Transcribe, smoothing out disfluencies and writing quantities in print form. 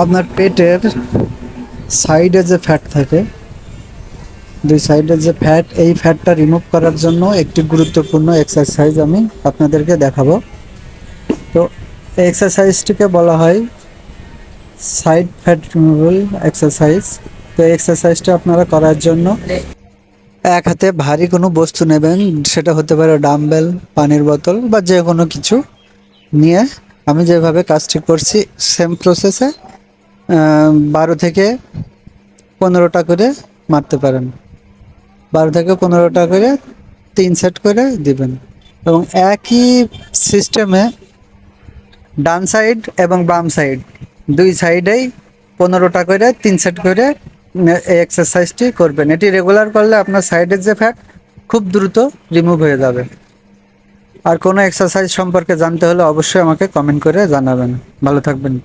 আপনার পেটের সাইডে যে ফ্যাট থাকে, দুই সাইডের যে ফ্যাট, এই ফ্যাটটা রিমুভ করার জন্য একটি গুরুত্বপূর্ণ এক্সারসাইজ আমি আপনাদেরকে দেখাবো। তো এই এক্সারসাইজটিকে বলা হয় সাইড ফ্যাট রিমুভাল এক্সারসাইজ। তো এই এক্সারসাইজটা আপনারা করার জন্য এক হাতে ভারী কোনো বস্তু নেবেন, সেটা হতে পারে ডাম্বেল, পানির বোতল বা যে কোনো কিছু নিয়ে আমি যেভাবে কাজটি করছি সেম প্রসেসে 12 থেকে 15টা করে মারতে পারেন। 12 থেকে 15টা করে 3 সেট করে দিবেন এবং একই সিস্টেমে ডান সাইড এবং বাম সাইড দুই সাইডেই 15টা করে 3 সেট করে এই এক্সারসাইজটি করবেন। এটি রেগুলার করলে আপনার সাইডের যে ফ্যাট খুব দ্রুত রিমুভ হয়ে যাবে। আর কোনো এক্সারসাইজ সম্পর্কে জানতে হলে অবশ্যই আমাকে কমেন্ট করে জানাবেন। ভালো থাকবেন।